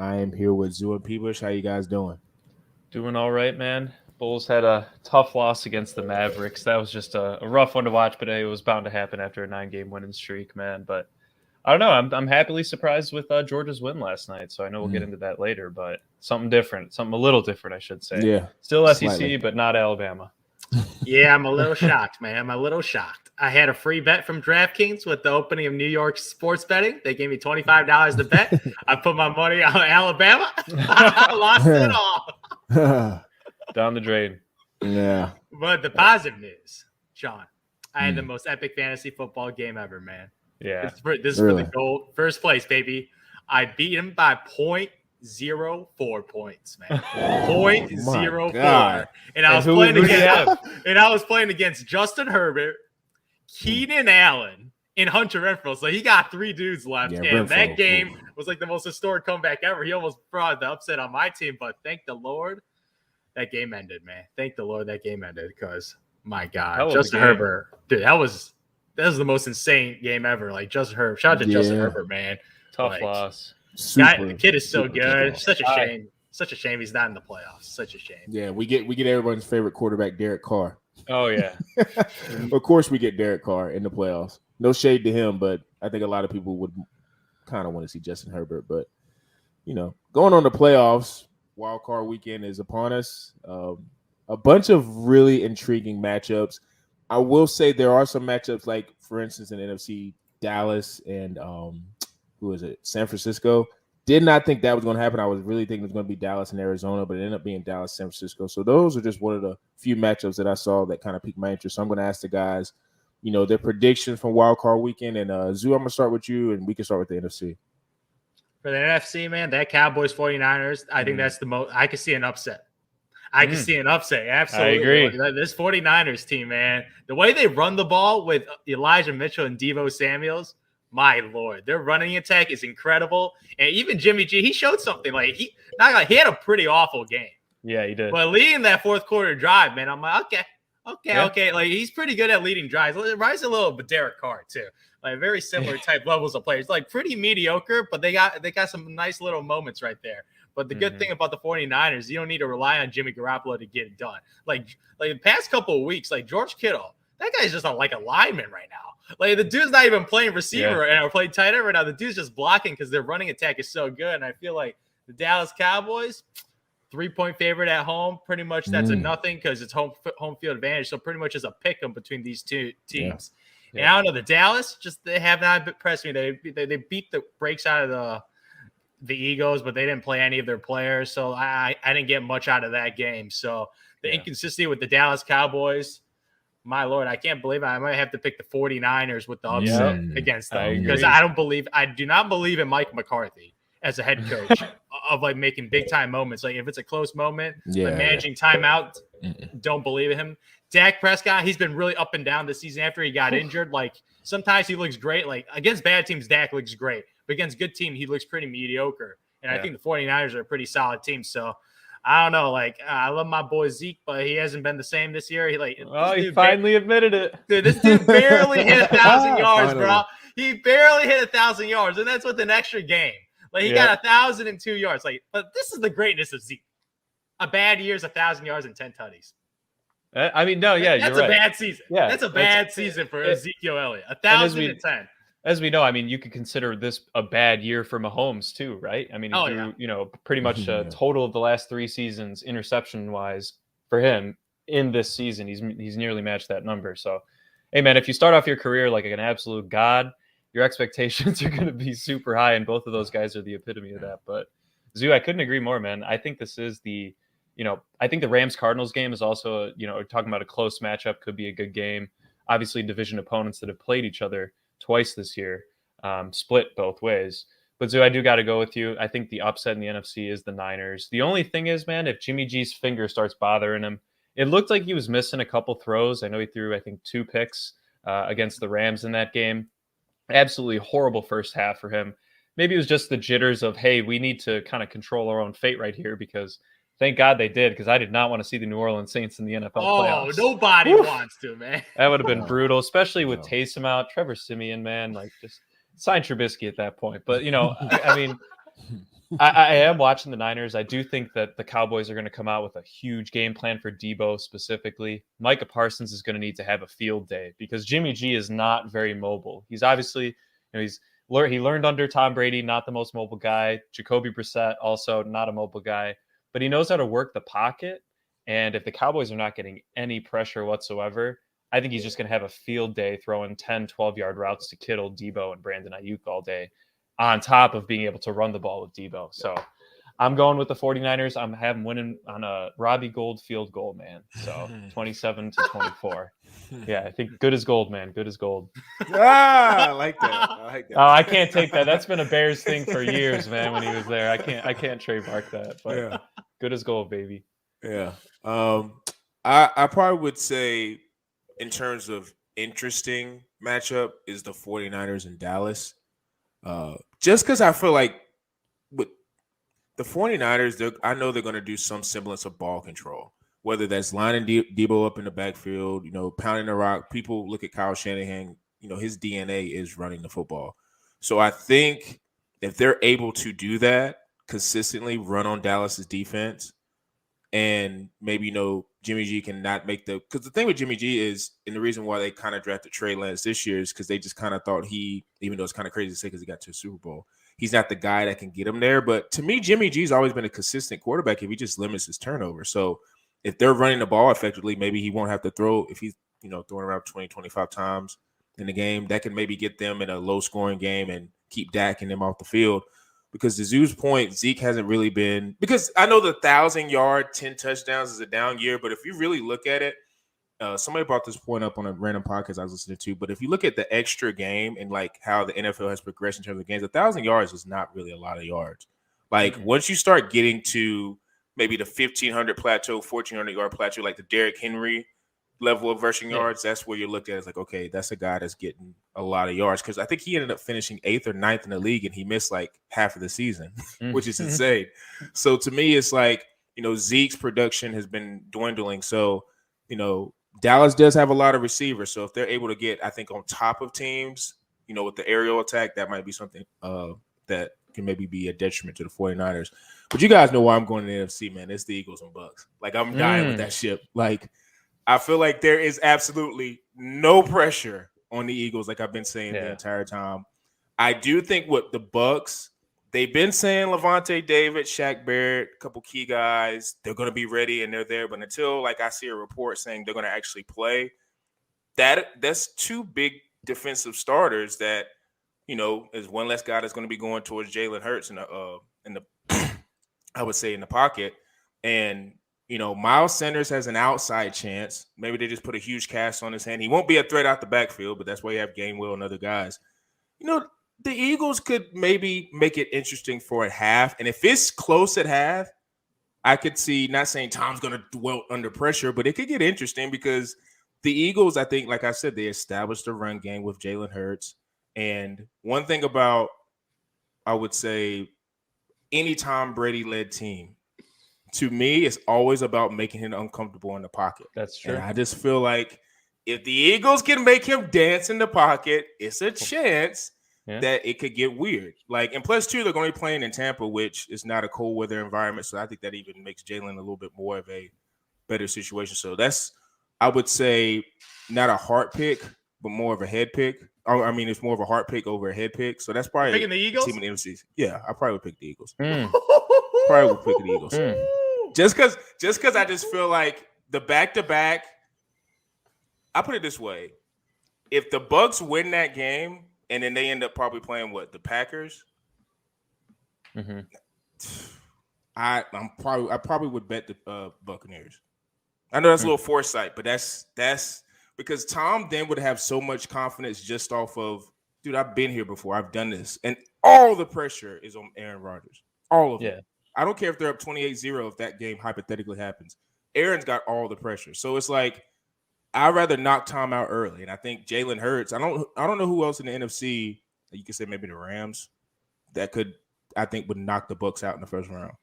I am here with Zoo and Peebush. How you guys doing? Doing all right, man. Bulls had a tough loss against the Mavericks. That was just a rough one to watch, but it was bound to happen after a 9-game winning streak, man. But I don't know. I'm happily surprised with Georgia's win last night, so I know we'll get into that later. But something different, something a little different, I should say. Yeah, Still slightly. SEC, but not Alabama. Yeah, I'm a little shocked, man. I'm a little shocked. I had a free bet from DraftKings with the opening of New York sports betting. They gave me $25 to bet. I put my money on Alabama. I lost it all. Down the drain. Yeah. But the positive news, Sean, I had the most epic fantasy football game ever, man. Yeah. This is for the gold. First place, baby. I beat him by 0.04 points, man. 0.04. And I was playing against Justin Herbert, Keenan Allen, and Hunter Renfrow. So he got 3 dudes left. Yeah, and Renfrow, that game was like the most historic comeback ever. He almost brought the upset on my team, but thank the Lord that game ended, man. Thank the Lord that game ended because, my God, Justin Herbert, dude, that was the most insane game ever. Like, Justin Herbert. Shout out to Justin Herbert, man. Tough loss. The kid is so good. Such a shame. Such a shame he's not in the playoffs. Such a shame. Yeah, we get everyone's favorite quarterback, Derek Carr. Oh, yeah. Of course we get Derek Carr in the playoffs. No shade to him, but I think a lot of people would kind of want to see Justin Herbert. But, going on the playoffs, wild card weekend is upon us. A bunch of really intriguing matchups. I will say there are some matchups like, for instance, in the NFC, Dallas and San Francisco. Did not think that was going to happen. I was really thinking it was going to be Dallas and Arizona, but it ended up being Dallas, San Francisco. So those are just one of the few matchups that I saw that kind of piqued my interest. So I'm going to ask the guys, their predictions from wild card weekend. And Zoo, I'm going to start with you, and we can start with the NFC. For the NFC, man, that Cowboys 49ers, I think that's the most. I can see an upset. I can see an upset. Absolutely. I agree. This 49ers team, man, the way they run the ball with Elijah Mitchell and Deebo Samuels, my Lord, their running attack is incredible. And even Jimmy G, he showed something. Like he had a pretty awful game. Yeah, he did. But leading that fourth quarter drive, man, I'm like, okay. Like he's pretty good at leading drives. It reminds me a little of Derek Carr too. Like very similar type levels of players. Like pretty mediocre, but they got some nice little moments right there. But the good thing about the 49ers, you don't need to rely on Jimmy Garoppolo to get it done. Like the past couple of weeks, like George Kittle, that guy's just like a lineman right now. Like the dude's not even playing receiver or playing tight end right now. The dude's just blocking because their running attack is so good. And I feel like the Dallas Cowboys, 3-point favorite at home, pretty much that's a nothing because it's home field advantage. So pretty much it's a pick 'em between these two teams. Yeah. And I don't know, the Dallas, they have not impressed me. They beat the brakes out of the Eagles, but they didn't play any of their players. So I didn't get much out of that game. So the inconsistency with the Dallas Cowboys, my Lord, I can't believe it. I might have to pick the 49ers with the upset against them because I do not believe in Mike McCarthy as a head coach of like making big time moments. Like if it's a close moment, like managing timeout, don't believe in him. Dak Prescott, he's been really up and down this season after he got injured. Like sometimes he looks great. Like against bad teams, Dak looks great. But against good team, he looks pretty mediocre. And I think the 49ers are a pretty solid team. So I don't know. Like I love my boy Zeke, but he hasn't been the same this year. He finally admitted it. Dude, this dude barely hit 1,000 yards, bro. He barely hit 1,000 yards, and that's with an extra game. Like he got 1,002 yards. Like, but this is the greatness of Zeke. A bad year is 1,000 yards and 10 tutties. I mean, no, yeah, that's you're a right. bad season. Yeah, that's a bad season for Ezekiel Elliott. 1,010. As we know, I mean, you could consider this a bad year for Mahomes too, right? I mean, he threw, pretty much a total of the last 3 seasons interception-wise for him in this season. He's nearly matched that number. So, hey, man, if you start off your career like an absolute god, your expectations are going to be super high, and both of those guys are the epitome of that. But, Zoo, I couldn't agree more, man. I think this is I think the Rams-Cardinals game is also, talking about a close matchup, could be a good game. Obviously, division opponents that have played each other twice this year, split both ways. But Zoo, I do got to go with you. I think the upset in the NFC is the Niners. The only thing is, man, if Jimmy G's finger starts bothering him, it looked like he was missing a couple throws. I know he threw, 2 picks against the Rams in that game. Absolutely horrible first half for him. Maybe it was just the jitters of, hey, we need to kind of control our own fate right here because thank God they did, because I did not want to see the New Orleans Saints in the NFL playoffs. Nobody wants to, man. That would have been brutal, especially with Taysom out, Trevor Siemian, man, like just sign Trubisky at that point. But, I mean, I am watching the Niners. I do think that the Cowboys are going to come out with a huge game plan for Debo specifically. Micah Parsons is going to need to have a field day because Jimmy G is not very mobile. He's obviously, he learned under Tom Brady, not the most mobile guy. Jacoby Brissett, also not a mobile guy, but he knows how to work the pocket. And if the Cowboys are not getting any pressure whatsoever, I think he's just going to have a field day throwing 10, 12-yard routes to Kittle, Debo, and Brandon Ayuk all day, on top of being able to run the ball with Debo. So I'm going with the 49ers. I'm having winning on a Robbie Gold field goal, man. So 27-24. Yeah, I think good as gold, man. Good as gold. I like that. Oh, I can't take that. That's been a Bears thing for years, man, when he was there. I can't trademark that. But good as gold, baby. Yeah. I probably would say in terms of interesting matchup is the 49ers in Dallas. Just because I feel like with the 49ers, I know they're going to do some semblance of ball control, whether that's lining Debo up in the backfield, pounding the rock. People look at Kyle Shanahan, his DNA is running the football. So I think if they're able to do that consistently, run on Dallas's defense, and maybe, Jimmy G can not make because the thing with Jimmy G is, and the reason why they kind of drafted Trey Lance this year is because they just kind of thought even though it's kind of crazy to say because he got to a Super Bowl, he's not the guy that can get him there. But to me, Jimmy G's always been a consistent quarterback if he just limits his turnover. So if they're running the ball effectively, maybe he won't have to throw if he's, throwing around 20, 25 times in the game. That can maybe get them in a low-scoring game and keep Dak and them off the field. Because to Zoo's point, Zeke hasn't really been – because I know the 1,000-yard, 10 touchdowns is a down year, but if you really look at it, somebody brought this point up on a random podcast I was listening to, but if you look at the extra game and, like, how the NFL has progressed in terms of games, 1,000 yards is not really a lot of yards. Like, once you start getting to maybe the 1,500 plateau, 1,400-yard plateau, like the Derrick Henry level of rushing yards, that's where you look at it as like, okay, that's a guy that's getting a lot of yards. Because I think he ended up finishing 8th or 9th in the league, and he missed like half of the season, which is insane. So to me, it's like, Zeke's production has been dwindling. So, Dallas does have a lot of receivers. So if they're able to get, I think, on top of teams, with the aerial attack, that might be something that can maybe be a detriment to the 49ers. But you guys know why I'm going to the NFC, man. It's the Eagles and Bucks. Like, I'm dying with that ship. Like, I feel like there is absolutely no pressure on the Eagles, like I've been saying the entire time. I do think what the Bucks, they've been saying Levante David, Shaq Barrett, a couple key guys, they're going to be ready and they're there. But until like I see a report saying they're going to actually play, that's two big defensive starters that, is one less guy that's going to be going towards Jalen Hurts in the I would say in the pocket. And Miles Sanders has an outside chance. Maybe they just put a huge cast on his hand. He won't be a threat out the backfield, but that's why you have Gainwell and other guys. The Eagles could maybe make it interesting for a half. And if it's close at half, I could see, not saying Tom's going to dwell under pressure, but it could get interesting because the Eagles, I think, like I said, they established a run game with Jalen Hurts. And one thing about, I would say, any Tom Brady-led team, to me, it's always about making him uncomfortable in the pocket. That's true. And I just feel like if the Eagles can make him dance in the pocket, it's a chance that it could get weird. Like, and plus, too, they're going to be playing in Tampa, which is not a cold weather environment. So I think that even makes Jalen a little bit more of a better situation. So that's, I would say, not a heart pick, but more of a head pick. I mean, it's more of a heart pick over a head pick. So that's probably picking the Eagles. Team in the NFC. Yeah, I probably would pick the Eagles. Probably would pick the Eagles. Just because I just feel like the back-to-back, I put it this way. If the Bucks win that game and then they end up probably playing the Packers, I probably would bet the Buccaneers. I know that's a little foresight, but that's because Tom then would have so much confidence just off of, dude, I've been here before. I've done this. And all the pressure is on Aaron Rodgers. All of it. I don't care if they're up 28-0 if that game hypothetically happens. Aaron's got all the pressure. So it's like, I'd rather knock Tom out early. And I think Jalen Hurts, I don't know who else in the NFC, you could say maybe the Rams, that could, I think, would knock the Bucks out in the first round.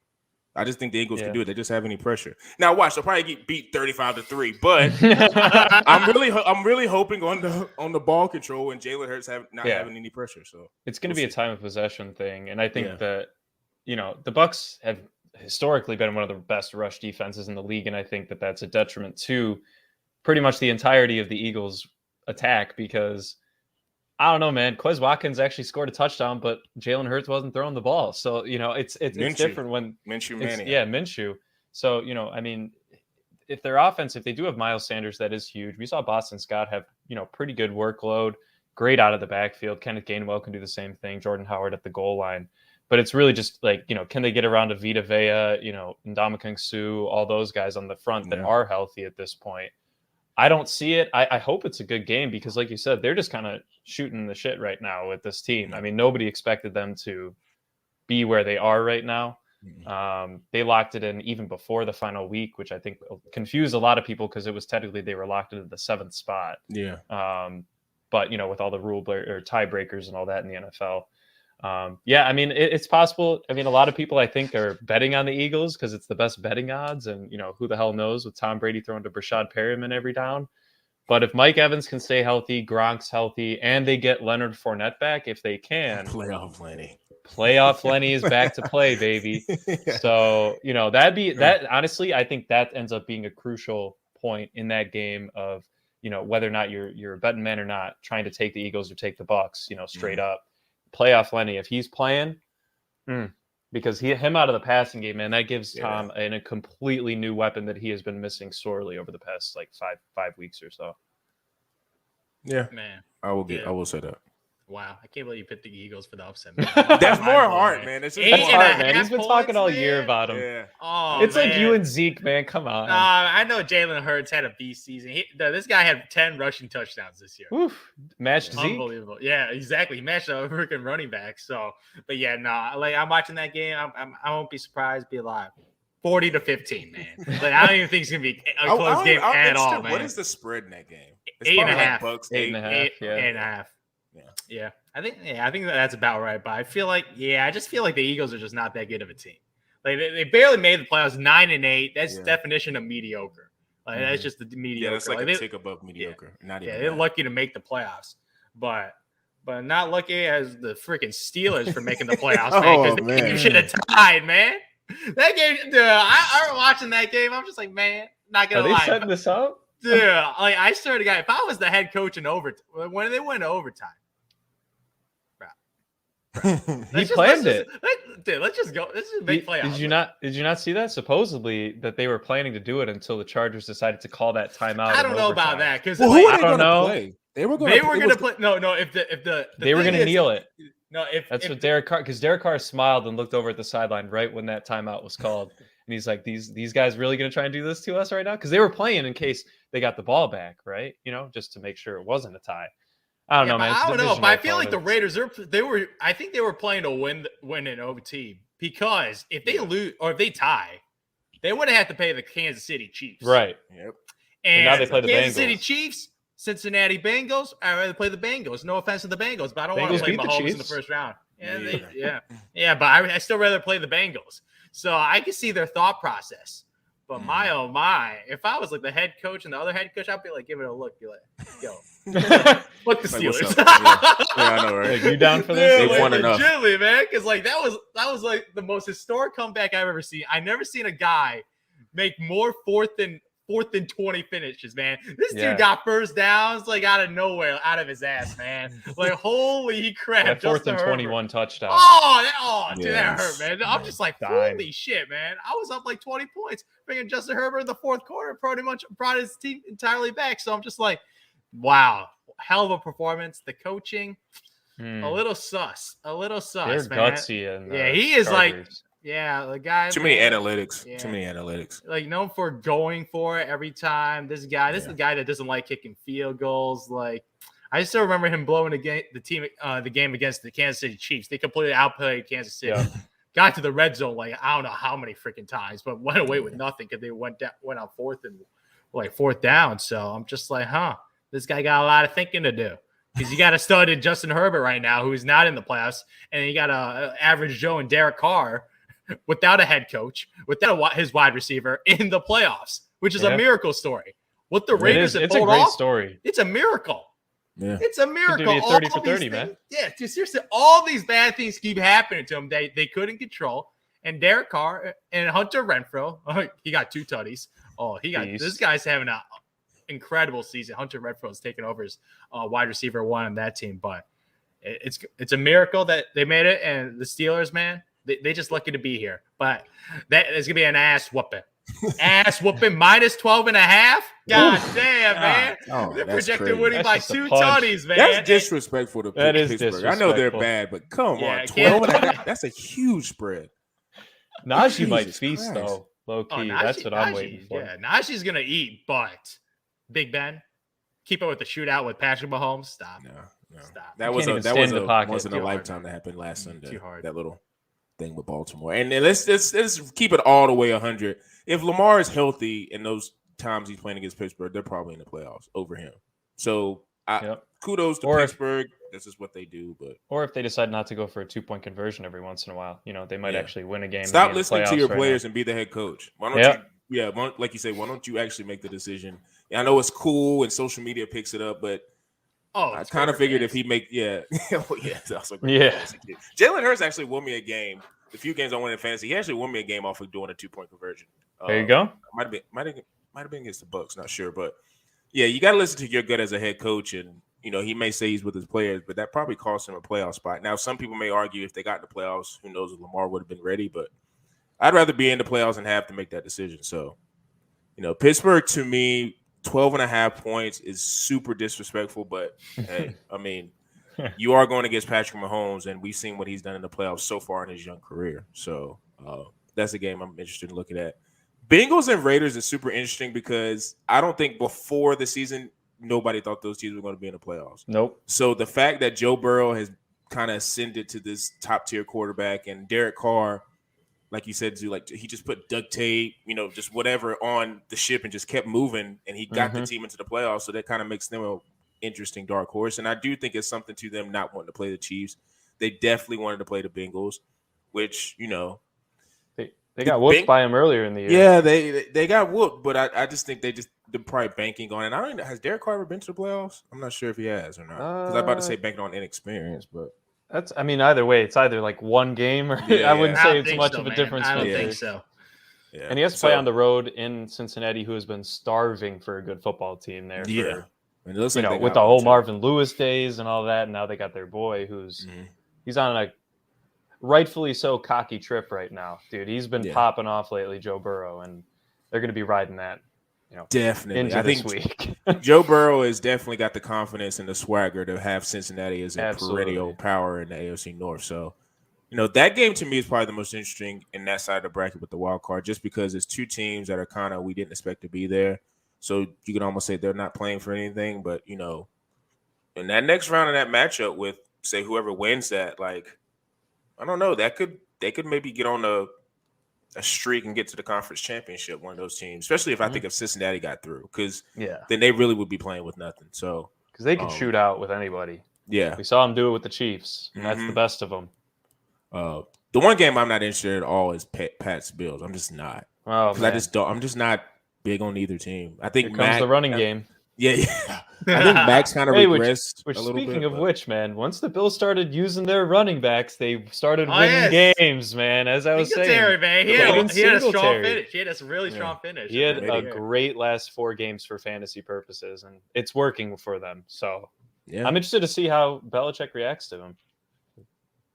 I just think the Eagles can do it. They just have any pressure. Now, watch, they'll probably get beat 35-3, but I'm really hoping on the ball control and Jalen Hurts not having any pressure. So it's going to be a time of possession thing, and I think that the Bucs have historically been one of the best rush defenses in the league, and I think that that's a detriment to pretty much the entirety of the Eagles' attack because I don't know, man. Quez Watkins actually scored a touchdown, but Jalen Hurts wasn't throwing the ball, so it's different when Minshew. So I mean, if their offense, if they do have Miles Sanders, that is huge. We saw Boston Scott have pretty good workload, great out of the backfield. Kenneth Gainwell can do the same thing. Jordan Howard at the goal line. But it's really just like, can they get around to Vita Vea, Ndamukong Suh, all those guys on the front that are healthy at this point? I don't see it. I hope it's a good game because, like you said, they're just kind of shooting the shit right now with this team. I mean, nobody expected them to be where they are right now. They locked it in even before the final week, which I think confused a lot of people because it was technically they were locked into the 7th spot. Yeah. But, with all the rule or tiebreakers and all that in the NFL. I mean, it's possible. I mean, a lot of people I think are betting on the Eagles because it's the best betting odds, and who the hell knows with Tom Brady throwing to Brashad Perriman every down. But if Mike Evans can stay healthy, Gronk's healthy, and they get Leonard Fournette back, if they can, playoff Lenny is back to play, baby. So that. Honestly, I think that ends up being a crucial point in that game of whether or not you're a betting man or not, trying to take the Eagles or take the Bucs, straight up. Playoff Lenny, if he's playing, because him out of the passing game, man, that gives Tom a completely new weapon that he has been missing sorely over the past like five weeks or so. Yeah, man, I will say that. Wow, I can't believe you picked the Eagles for the upset. That's more hard, man. It's hard, man. He's been talking all year about him. Yeah. Oh, it's like you and Zeke, man. Come on. I know Jalen Hurts had a beast season. This guy had 10 rushing touchdowns this year. Oof. Matched Zeke. Unbelievable. Yeah, exactly. He matched a freaking running back. So, but yeah, like I'm watching that game. I won't be surprised. Be alive. 40-15, man. Like I don't even think it's gonna be a close game at all, man. What is the spread in that game? It's 8.5. Bucks, 8.5. Yeah. 8.5. Yeah. I think that's about right. But I feel like, I just feel like the Eagles are just not that good of a team. Like they barely made the playoffs, 9-8. That's definition of mediocre. Like that's just the mediocre. Yeah, that's like a tick above mediocre. Not even. They're lucky to make the playoffs, but not lucky as the freaking Steelers for making the playoffs, man. Because you should have tied, man. That game, dude. I was watching that game. I'm just like, man, not gonna lie. Are they setting this up? Dude, like I swear to God, if I was the head coach in overtime, when they went to overtime. He planned it. Let's just go. This is a big playoff. Did you not see that? Supposedly that they were planning to do it until the Chargers decided to call that timeout. I don't know about that because who are they going to play? They were going to play. No. If they were going to kneel it. No, that's what Derek Carr, because Derek Carr smiled and looked over at the sideline right when that timeout was called, and he's like, "These guys really going to try and do this to us right now?" Because they were playing in case they got the ball back, right? just to make sure it wasn't a tie. I don't know, man. I don't know, but I feel like the Raiders I think they were playing to win in OT because if they lose or if they tie, they would have had to pay the Kansas City Chiefs. Right. Yep. And now they play the Kansas Bengals. City Chiefs, Cincinnati Bengals. I'd rather play the Bengals. No offense to the Bengals, but I don't want to play Mahomes in the first round. Yeah, but I still rather play the Bengals. So I can see their thought process. But my oh my, if I was like the head coach and the other head coach, I'd be like, give it a look. Be like, yo, fuck the Steelers. I know, right? Like, you down for this? They've won enough, legitimately, man. Because like that was like the most historic comeback I've ever seen. I've never seen a guy make more fourth and 20 finishes, man. This dude got first downs like out of nowhere, out of his ass, man. Like holy crap! That fourth and 21 touchdown. Dude, that hurt, man. I'm just like, holy shit, man. I was up like 20 points, bringing Justin Herbert in the fourth quarter, pretty much brought his team entirely back. So I'm just like, wow, hell of a performance. The coaching, a little sus, They're man. gutsy, and he is Chargers. like. Yeah, the guy. Too many analytics. Like known for going for it every time. This is the guy that doesn't like kicking field goals. Like I still remember him blowing the game against the Kansas City Chiefs. They completely outplayed Kansas City. Yeah. Got to the red zone like I don't know how many freaking times, but went away with nothing because they went on fourth down. So I'm just like, this guy got a lot of thinking to do. Because you got a stud in Justin Herbert right now who's not in the playoffs, and you got a average Joe and Derek Carr without a head coach, without his wide receiver in the playoffs, which is a miracle story. What the Raiders have pulled off, it's a great story. It's a miracle. Yeah. It's a miracle. Dude, 30 for 30, man. Yeah, dude, seriously, all these bad things keep happening to them. They couldn't control. and Derek Carr and Hunter Renfrow. Oh, he got 2 tutties. Oh, this guy's having an incredible season. Hunter Renfrow is taking over as wide receiver 1 on that team, but it's a miracle that they made it. And the Steelers, man, they just lucky to be here. But that is gonna be an ass whooping. Ass whooping minus 12.5. God damn, man. They're projected winning by 2 tutties, man. That's disrespectful to Pittsburgh. Disrespectful. I know they're bad, but come on, 12.5. That's a huge spread. Najee might feast though, low key. That's what I'm waiting for. Yeah, Najee's gonna eat, but Big Ben, keep up with the shootout with Patrick Mahomes. Stop. No. Stop. That was a once in a lifetime that happened last Sunday. Too hard. That little thing with Baltimore. And let's keep it all the way 100. If Lamar is healthy in those times he's playing against Pittsburgh, they're probably in the playoffs over him. So kudos to Pittsburgh. This is what they do. Or if they decide not to go for a 2-point conversion every once in a while, they might actually win a game. Stop listening to your players and be the head coach. Why don't you? Like you say, why don't you actually make the decision? I know it's cool and social media picks it up, but I kind of figured if he Jalen Hurts actually won me a game. The few games I won in fantasy, he actually won me a game off of doing a 2-point conversion. There you go. Might have been against the Bucks, not sure, but yeah, you got to listen to your gut as a head coach, and he may say he's with his players, but that probably cost him a playoff spot. Now, some people may argue if they got in the playoffs, who knows if Lamar would have been ready, but I'd rather be in the playoffs and have to make that decision. So, Pittsburgh to me, 12.5 points is super disrespectful, but hey, I mean, you are going against Patrick Mahomes, and we've seen what he's done in the playoffs so far in his young career. So that's a game I'm interested in looking at. Bengals and Raiders is super interesting because I don't think before the season nobody thought those teams were going to be in the playoffs. Nope. So the fact that Joe Burrow has kind of ascended to this top-tier quarterback and Derek Carr, like you said, he just put duct tape, just whatever on the ship and just kept moving, and he got the team into the playoffs. So that kind of makes them an interesting dark horse. And I do think it's something to them not wanting to play the Chiefs. They definitely wanted to play the Bengals, which, they got whooped by him earlier in the year. Yeah, they got whooped, but I just think they're probably banking on it. I don't know. Has Derek Carr ever been to the playoffs? I'm not sure if he has or not. Because I'm about to say banking on inexperience, but either way, it's either like one game or I wouldn't say it's much of a difference. I don't think so. Yeah. And he has to play on the road in Cincinnati, who has been starving for a good football team there. Yeah. And with the whole Marvin Lewis days and all that, and now they got their boy who's he's on a rightfully so cocky trip right now, dude. He's been popping off lately, Joe Burrow, and they're going to be riding that, definitely. I think this week. Joe Burrow has definitely got the confidence and the swagger to have Cincinnati as a perennial power in the AFC North. So, that game to me is probably the most interesting in that side of the bracket with the wild card, just because it's 2 teams that are kind of we didn't expect to be there. So you can almost say they're not playing for anything, but in that next round of that matchup with say whoever wins that, like, I don't know, they could maybe get on a streak and get to the conference championship, one of those teams, especially if I think if Cincinnati got through, because then they really would be playing with nothing. So because they can shoot out with anybody. Yeah, we saw them do it with the Chiefs, and that's the best of them. The one game I'm not interested at all is Pat's Bills. I'm just not. Oh, man. I'm just not big on either team. I think here comes the running game. Yeah. I think Max kind of regressed which a little bit. Speaking of which, man, once the Bills started using their running backs, they started winning games, man. As I was saying, man, he had a strong finish. He had a really strong finish. He had a great last 4 games for fantasy purposes, and it's working for them. So I'm interested to see how Belichick reacts to him.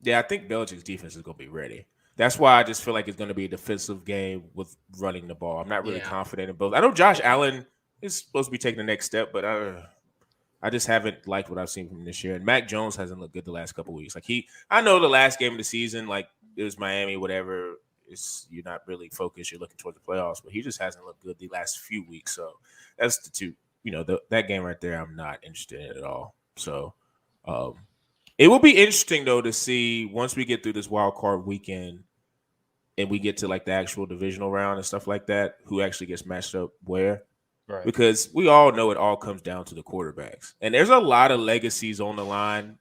Yeah, I think Belichick's defense is going to be ready. That's why I just feel like it's going to be a defensive game with running the ball. I'm not really confident in both. I know Josh Allen is supposed to be taking the next step, but I just haven't liked what I've seen from him this year. And Mac Jones hasn't looked good the last couple of weeks. Like I know the last game of the season, like it was Miami, whatever. You're not really focused. You're looking towards the playoffs, but he just hasn't looked good the last few weeks. So that's the two. That game right there, I'm not interested in at all. So it will be interesting though to see once we get through this wild card weekend and we get to like the actual divisional round and stuff like that, who actually gets matched up where. Right. Because we all know it all comes down to the quarterbacks. And there's a lot of legacies on the line,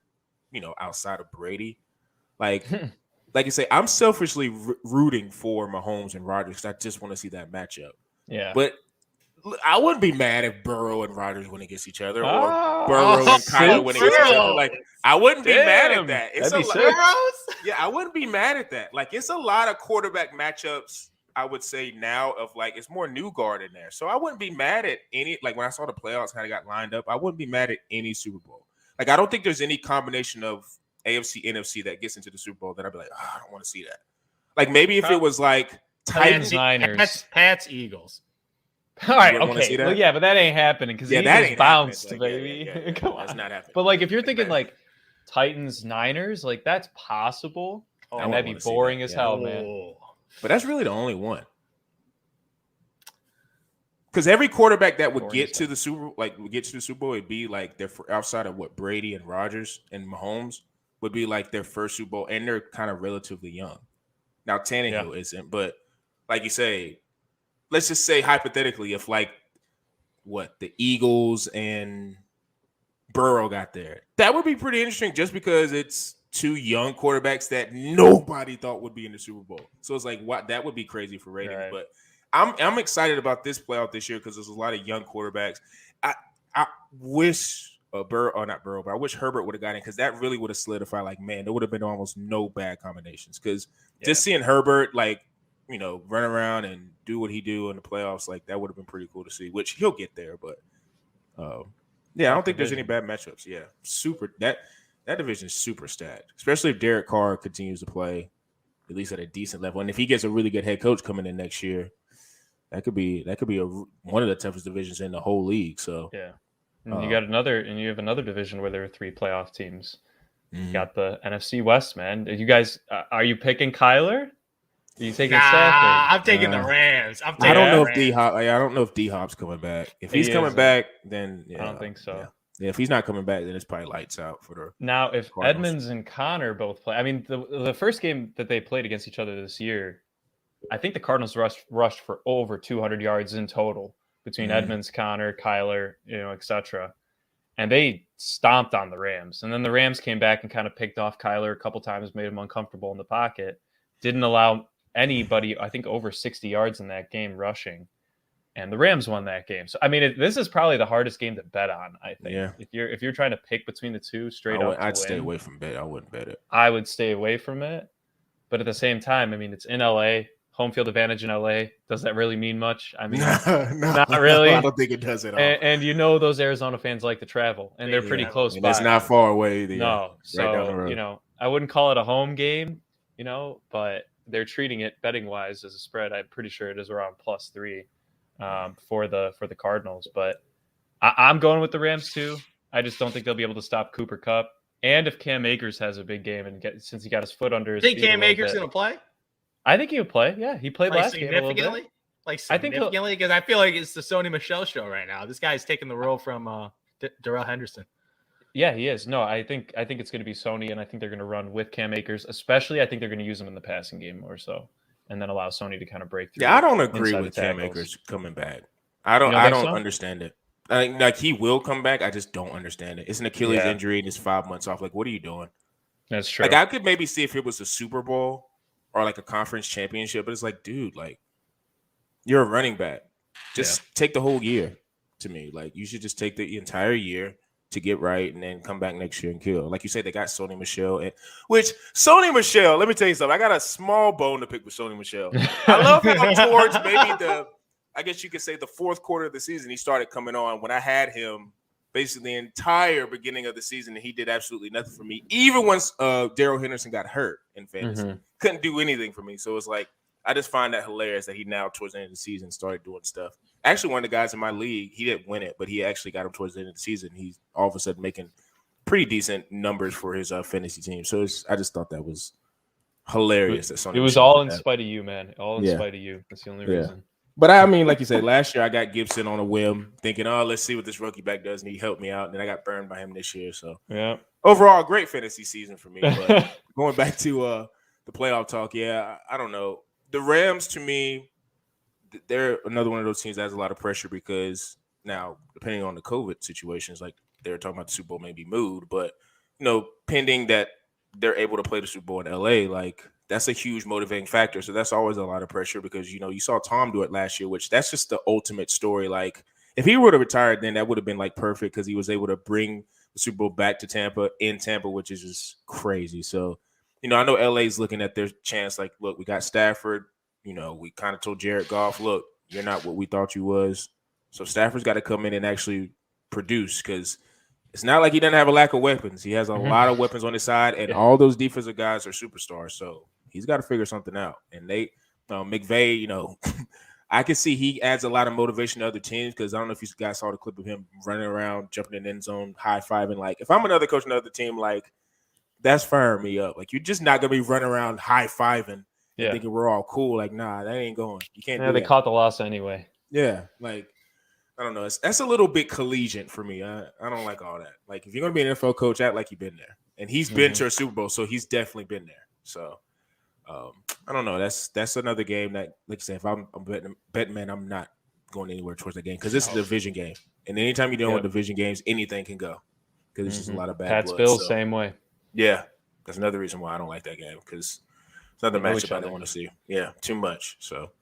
outside of Brady. Like you say, I'm selfishly rooting for Mahomes and Rodgers because I just want to see that matchup. Yeah. But I wouldn't be mad if Burrow and Rodgers win against each other, or Burrow and Kyler win against each other. Like, I wouldn't be mad at that. It's a lot. Yeah, I wouldn't be mad at that. Like, it's a lot of quarterback matchups. I would say now of like it's more new guard in there, so I wouldn't be mad at any. Like when I saw the playoffs how they got lined up, I wouldn't be mad at any Super Bowl. Like I don't think there's any combination of AFC NFC that gets into the Super Bowl that I'd be like, I don't want to see that. Like maybe if it was like Titans, Niners, Pats, Eagles. All right, okay, well, yeah, but that ain't happening because that ain't bounced, like, baby. Yeah. Come on, that's not happening. But like if you're thinking like Titans, Niners, like that's possible, and that'd be boring as hell, man. But that's really the only one. Because every quarterback that would get to the Super Bowl would be like their outside of what Brady and Rodgers and Mahomes would be like their first Super Bowl, and they're kind of relatively young. Now Tannehill isn't, but like you say, let's just say hypothetically, if like the Eagles and Burrow got there, that would be pretty interesting just because it's two young quarterbacks that nobody thought would be in the Super Bowl. So it's like, what, that would be crazy for ratings. Right. But I'm excited about this playoff this year because there's a lot of young quarterbacks. I wish not Burrow, but I wish Herbert would have got in because that really would have solidified. Like, man, there would have been almost no bad combinations because just seeing Herbert run around and do what he do in the playoffs, like that would have been pretty cool to see. Which he'll get there, but I don't think there's any bad matchups. Yeah, that division is super stacked, especially if Derek Carr continues to play at least at a decent level, and if he gets a really good head coach coming in next year, that could be one of the toughest divisions in the whole league. So and you have another division where there are 3 playoff teams. You got the NFC West, man. You guys, are you picking Kyler? Are you taking Stafford? I'm taking the Rams. I don't know if D-Hop. I don't know if D-Hop's coming back. If he's coming back, then I don't think so. Yeah, if he's not coming back, then it's probably lights out for the. Now, if Cardinals. Edmonds and Connor both play, I mean, the first game that they played against each other this year, I think the Cardinals rushed for over 200 yards in total between Edmonds, Connor, Kyler, etc. And they stomped on the Rams. And then the Rams came back and kind of picked off Kyler a couple times, made him uncomfortable in the pocket. Didn't allow anybody, I think, over 60 yards in that game rushing. And the Rams won that game. So, I mean, this is probably the hardest game to bet on, I think. Yeah. If you're trying to pick between the two straight up, I'd stay away from bet. I wouldn't bet it. I would stay away from it. But at the same time, I mean, it's in LA. Home field advantage in LA. Does that really mean much? I mean, not really. I don't think it does at all. And those Arizona fans like to travel, and they're pretty close by. It's not far away either. No. So, right down the road. I wouldn't call it a home game, but they're treating it betting-wise as a spread. I'm pretty sure it is around +3 for the Cardinals. But I'm going with the Rams too. I just don't think they'll be able to stop Cooper Kupp. And if Cam Akers has a big game since he got his foot under his feet. Think Cam Akers going to play? I think he would play. Yeah, he played last game a little bit. Significantly, because I feel like it's the Sony Michel show right now. This guy's taking the role from Darrell Henderson. Yeah, he is. No, I think it's going to be Sony, and I think they're going to run with Cam Akers. Especially, I think they're going to use him in the passing game more so, and then allow Sony to kind of break through. Yeah, I don't agree with Cam Akers coming back. I don't understand it. I think like he will come back. I just don't understand it. It's an Achilles injury and it's 5 months off. Like, what are you doing? That's true. Like, I could maybe see if it was a Super Bowl or like a conference championship, but it's like, dude, like you're a running back. Just take the whole year to me. Like you should just take the entire year to get right and then come back next year and kill. Like you said, they got Sony Michel. Sony Michel, let me tell you something. I got a small bone to pick with Sony Michel. I love how towards maybe I guess you could say the fourth quarter of the season, he started coming on when I had him basically the entire beginning of the season, and he did absolutely nothing for me. Even once Darrell Henderson got hurt in fantasy, couldn't do anything for me. So it's like, I just find that hilarious that he now towards the end of the season started doing stuff. Actually, one of the guys in my league, he didn't win it, but he actually got him towards the end of the season. He's all of a sudden making pretty decent numbers for his fantasy team. So I just thought that was hilarious. It was all in spite of you, man. All in spite of you. That's the only reason. But I mean, like you said, last year I got Gibson on a whim, thinking, let's see what this rookie back does, and he helped me out. And then I got burned by him this year. So overall, great fantasy season for me. But going back to the playoff talk, I don't know. The Rams, to me, they're another one of those teams that has a lot of pressure because now, depending on the COVID situations, like they were talking about the Super Bowl may be moved, but pending that they're able to play the Super Bowl in LA, like that's a huge motivating factor. So that's always a lot of pressure because, you saw Tom do it last year, which that's just the ultimate story. Like, if he were to retire, then that would have been like perfect because he was able to bring the Super Bowl back to Tampa, which is just crazy. So, I know LA's looking at their chance. Like, look, we got Stafford. We kind of told Jared Goff, look, you're not what we thought you was. So Stafford's got to come in and actually produce because it's not like he doesn't have a lack of weapons. He has a lot of weapons on his side, and all those defensive guys are superstars. So he's got to figure something out. And McVay, I can see he adds a lot of motivation to other teams because I don't know if you guys saw the clip of him running around, jumping in the end zone, high-fiving. Like, if I'm another coach on another team, like, that's firing me up. Like, you're just not going to be running around high-fiving and thinking we're all cool. Like, nah, that ain't going. You can't do that. They caught the loss anyway. Yeah, like, I don't know. That's a little bit collegiate for me. I don't like all that. Like, if you're going to be an NFL coach, act like you've been there. And he's been to a Super Bowl, so he's definitely been there. So, I don't know. That's another game that, like I said, if I'm a betting man, I'm not going anywhere towards that game because it's a division game. And anytime you're dealing with division games, anything can go because it's just a lot of bad Pats blood. Bills, same way. Yeah, that's another reason why I don't like that game because it's another matchup I don't want to see. Yeah, too much. So,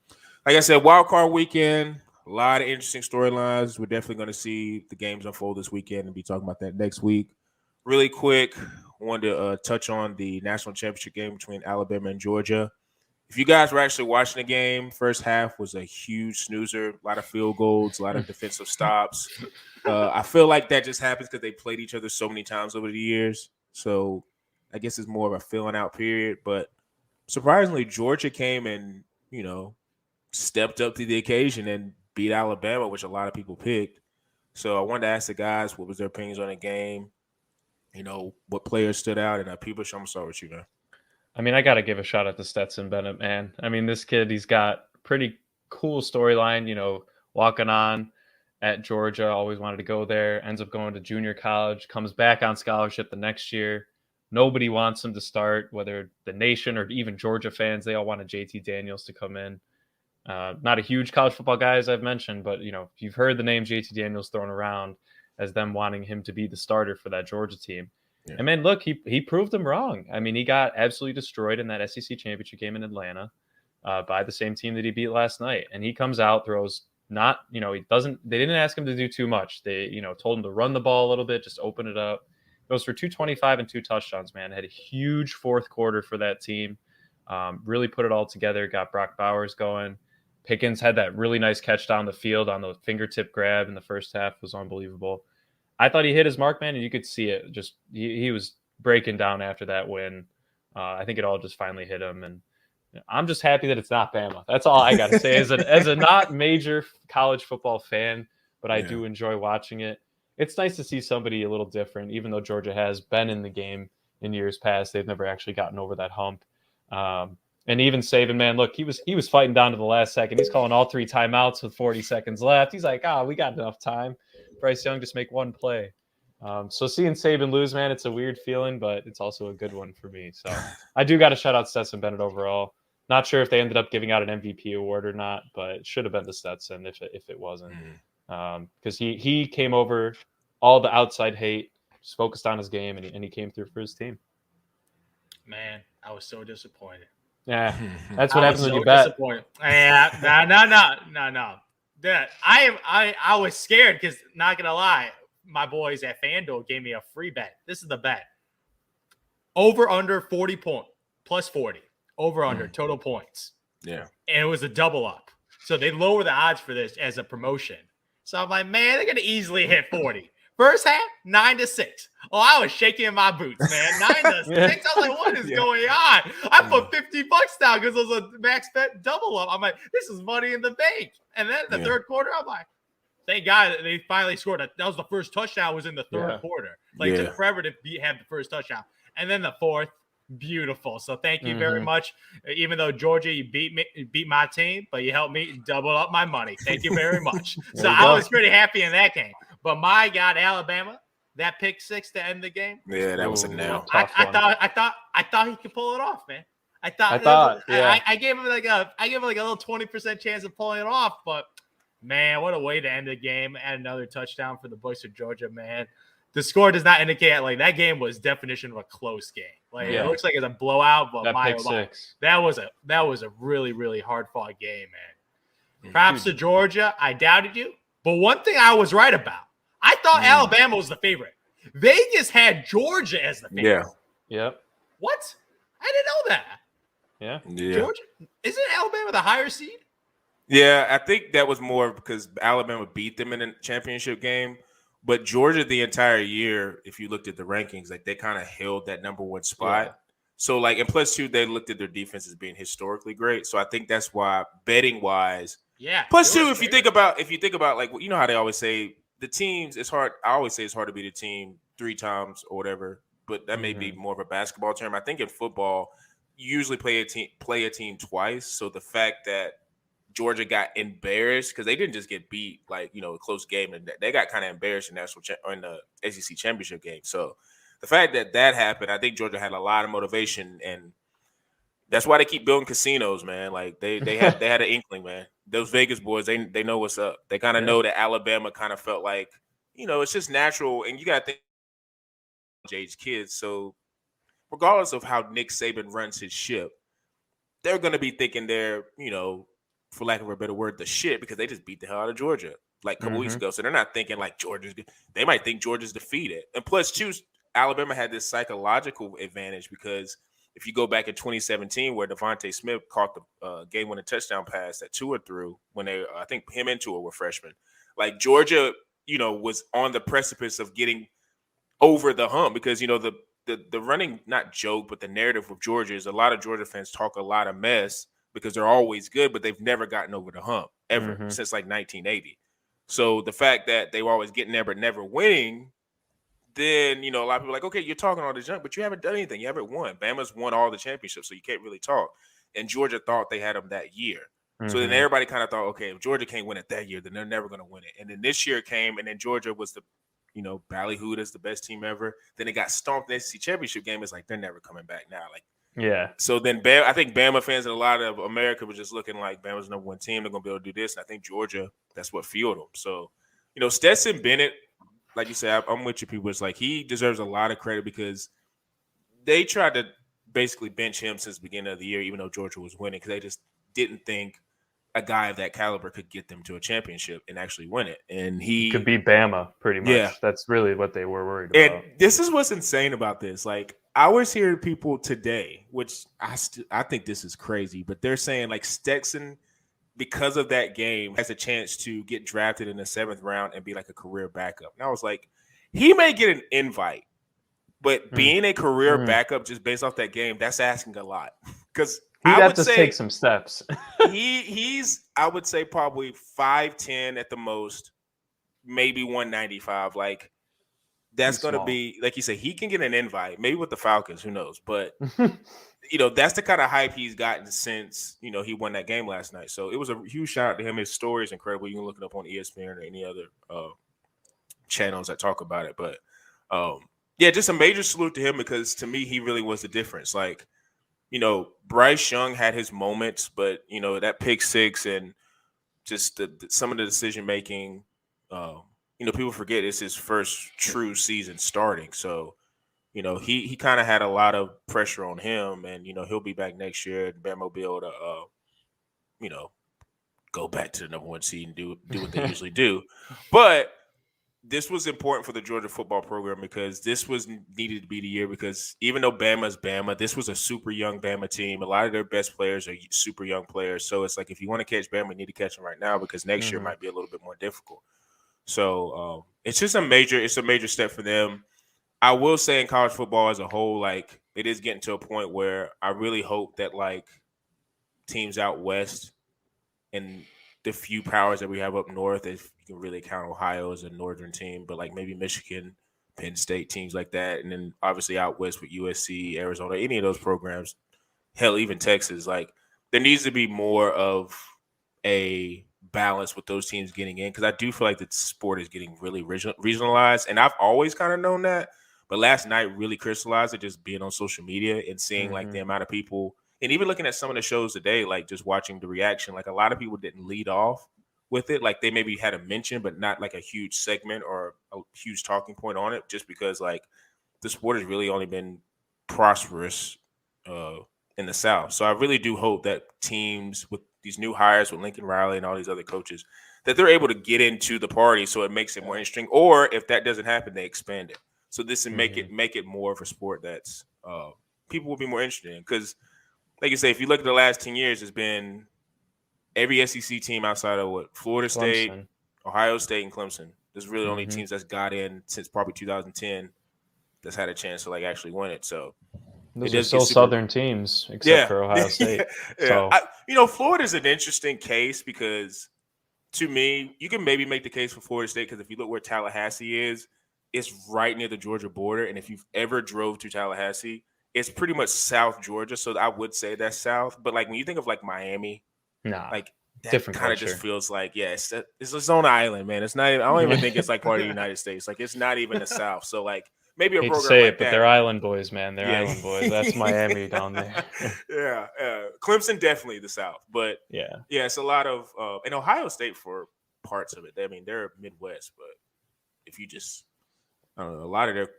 like I said, wild card weekend, a lot of interesting storylines. We're definitely going to see the games unfold this weekend and be talking about that next week. Really quick, wanted to touch on the national championship game between Alabama and Georgia. If you guys were actually watching the game, first half was a huge snoozer, a lot of field goals, a lot of defensive stops. I feel like that just happens because they played each other so many times over the years. So I guess it's more of a filling out period. But surprisingly, Georgia came and, stepped up to the occasion and beat Alabama, which a lot of people picked. So I wanted to ask the guys what was their opinions on the game, what players stood out. And people, I'm going to start with you, man. I mean, I got to give a shout out to Stetson Bennett, man. I mean, this kid, he's got pretty cool storyline, walking on at Georgia, always wanted to go there, ends up going to junior college, comes back on scholarship the next year. Nobody wants him to start, whether the nation or even Georgia fans, they all wanted JT Daniels to come in. Not a huge college football guy, as I've mentioned, but, if you've heard the name JT Daniels thrown around as them wanting him to be the starter for that Georgia team. Yeah. And, man, look, he proved them wrong. I mean, he got absolutely destroyed in that SEC championship game in Atlanta by the same team that he beat last night. And he comes out, throws they didn't ask him to do too much. They, told him to run the ball a little bit, just open it up. Goes for 225 and 2 touchdowns, man. Had a huge fourth quarter for that team. Really put it all together, got Brock Bowers going. Pickens had that really nice catch down the field on the fingertip grab in the first half. It was unbelievable. I thought he hit his mark, man, and you could see it. Just he was breaking down after that win. I think it all just finally hit him, and I'm just happy that it's not Bama. That's all I got to say as a not major college football fan, but I do enjoy watching it. It's nice to see somebody a little different, even though Georgia has been in the game in years past. They've never actually gotten over that hump. And even Saban, man, look, he was fighting down to the last second. He's calling all 3 timeouts with 40 seconds left. He's like, we got enough time. Bryce Young just make one play. So seeing Saban lose, man, it's a weird feeling, but it's also a good one for me. So I do got to shout out Stetson Bennett overall. Not sure if they ended up giving out an MVP award or not, but it should have been to Stetson if it wasn't. Because he came over all the outside hate, just focused on his game, and he came through for his team. Man, I was so disappointed. Yeah, that's what happens when you bet. Yeah, no. That I was scared because, not gonna lie, my boys at FanDuel gave me a free bet. This is the bet: over under 40 point plus 40, over under total points. Yeah, and it was a double up, so they lower the odds for this as a promotion. So I'm like, man, they're gonna easily hit 40. First half, 9-6. Oh, I was shaking in my boots, man. 9-6. I was like, what is going on? I put $50 down because it was a max bet double up. I'm like, this is money in the bank. And then the third quarter, I'm like, thank God they finally scored. That was the first touchdown was in the third quarter. It took forever to have the first touchdown. And then the fourth, beautiful. So thank you very much. Even though, Georgia, you beat my team, but you helped me double up my money. Thank you very much. So I was pretty happy in that game. But my God, Alabama, that pick 6 to end the game. Yeah, that was a nail. I thought he could pull it off, man. I gave him like a little 20% chance of pulling it off, but man, what a way to end the game. Add another touchdown for the boys of Georgia, man. The score does not indicate that game was definition of a close game. Like it looks like it's a blowout, but that pick six. That was a really, really hard fought game, man. Props to Georgia. I doubted you, but one thing I was right about. I thought Alabama was the favorite. Vegas had Georgia as the favorite. Yeah. Yep. What? I didn't know that. Yeah. Georgia, isn't Alabama the higher seed? Yeah, I think that was more because Alabama beat them in a championship game. But Georgia, the entire year, if you looked at the rankings, like they kind of held that number one spot. Yeah. So, like, and plus two, they looked at their defense as being historically great. So I think that's why betting wise. Yeah. Plus two, if you think about like, you know how they always say the teams, it's hard. I always say it's hard to beat a team 3 times or whatever. But that may be more of a basketball term. I think in football, you usually play a team twice. So the fact that Georgia got embarrassed because they didn't just get beat like, you know, a close game, and they got kind of embarrassed in the SEC championship game. So the fact that happened, I think Georgia had a lot of motivation, and that's why they keep building casinos, man. Like they had an inkling, man. Those Vegas boys, they know what's up. They kind of know that Alabama kind of felt like, you know, it's just natural, and you got to think age kids. So regardless of how Nick Saban runs his ship, they're going to be thinking they're, you know, for lack of a better word, the shit, because they just beat the hell out of Georgia like a couple weeks ago. So they're not thinking like Georgia's good. They might think Georgia's defeated. And plus, two, Alabama had this psychological advantage because if you go back in 2017 where Devontae Smith caught the game-winning touchdown pass that Tua threw when I think him and Tua were freshmen. Like Georgia, you know, was on the precipice of getting over the hump because, you know, the running, not joke, but the narrative of Georgia is a lot of Georgia fans talk a lot of mess because they're always good, but they've never gotten over the hump ever since like 1980. So the fact that they were always getting there but never winning, then, you know, a lot of people are like, okay, you're talking all this junk, but you haven't done anything. You haven't won. Bama's won all the championships, so you can't really talk. And Georgia thought they had them that year. So then everybody kind of thought, okay, if Georgia can't win it that year, then they're never going to win it. And then this year came, and then Georgia was the, you know, ballyhooed as the best team ever. Then it got stomped in the SEC championship game. It's like, they're never coming back now. Like, yeah. So then I think Bama fans and a lot of America were just looking like Bama's number one team. They're going to be able to do this. And I think Georgia, that's what fueled them. So, you know, Stetson Bennett, like you said, I'm with you people. It's like he deserves a lot of credit because they tried to basically bench him since the beginning of the year, even though Georgia was winning, because they just didn't think a guy of that caliber could get them to a championship and actually win it. And he could beat Bama pretty much. Yeah. That's really what they were worried about. And this is what's insane about this. Like, I was hearing people today, which I think this is crazy, but they're saying like Stetson, because of that game, has a chance to get drafted in the 7th round and be like a career backup. And I was like, he may get an invite, but being a career backup just based off that game, that's asking a lot. Because he'd have to take some steps. he's, I would say, probably 5'10" at the most, maybe 195. Like, that's going to be, like you say, he can get an invite, maybe with the Falcons, who knows? But, you know, that's the kind of hype he's gotten since, you know, he won that game last night. So it was a huge shout out to him. His story is incredible. You can look it up on ESPN or any other channels that talk about it. But, yeah, just a major salute to him because, to me, he really was the difference. Like, you know, Bryce Young had his moments, but, you know, that pick six and just some of the decision making, you know, people forget it's his first true season starting. So, you know, he kind of had a lot of pressure on him, and, you know, he'll be back next year, and Bama will be able to, you know, go back to the number one seed and do what they usually do. But this was important for the Georgia football program because this was needed to be the year because even though Bama's Bama, this was a super young Bama team. A lot of their best players are super young players. So it's like if you want to catch Bama, you need to catch them right now because next year might be a little bit more difficult. So it's just a major step for them. I will say in college football as a whole, like it is getting to a point where I really hope that like teams out west and the few powers that we have up north, if you can really count Ohio as a northern team, but like maybe Michigan, Penn State, teams like that. And then obviously out west with USC, Arizona, any of those programs, hell, even Texas, like there needs to be more of a balance with those teams getting in. Cause I do feel like the sport is getting really regionalized. And I've always kind of known that, but last night really crystallized it just being on social media and seeing like the amount of people. And even looking at some of the shows today, like just watching the reaction, like a lot of people didn't lead off with it. Like they maybe had a mention, but not like a huge segment or a huge talking point on it, just because like the sport has really only been prosperous in the South. So I really do hope that teams with these new hires with Lincoln Riley and all these other coaches, that they're able to get into the party so it makes it more interesting. Or if that doesn't happen, they expand it. So this and make it more of a sport that's people will be more interested in. Because, like you say, if you look at the last 10 years, it's been every SEC team outside of Florida State, Ohio State, and Clemson. There's really only teams that's got in since probably 2010 that's had a chance to like actually win it. So those are still Southern teams, except for Ohio State. So Florida's an interesting case because, to me, you can maybe make the case for Florida State because if you look where Tallahassee is, it's right near the Georgia border. And if you've ever drove to Tallahassee, it's pretty much South Georgia. So I would say that's South. But like when you think of like Miami, like that different kind of just feels like, it's its own island, man. It's not even, I don't even think it's like part of the United States. Like it's not even the South. So like maybe a hate program to say like it, but that. they're island boys, man. They're island boys. That's Miami down there. Clemson definitely the South, but it's a lot of and Ohio State for parts of it. I mean, they're Midwest, but if you just, I don't know, a lot of their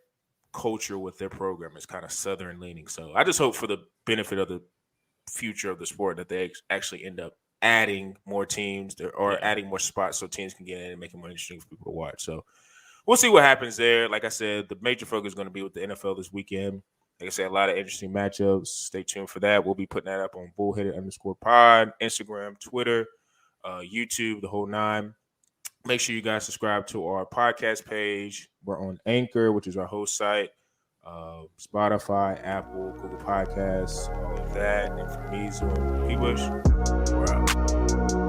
culture with their program is kind of Southern leaning. So I just hope for the benefit of the future of the sport that they actually end up adding more teams or adding more spots so teams can get in and make it more interesting for people to watch. So we'll see what happens there. Like I said, the major focus is going to be with the NFL this weekend. Like I said, a lot of interesting matchups. Stay tuned for that. We'll be putting that up on bullheaded_pod, Instagram, Twitter, YouTube, the whole nine. Make sure you guys subscribe to our podcast page. We're on Anchor, which is our host site, Spotify, Apple, Google Podcasts, all of that. And for me, Zoom, P-Bush, we're out.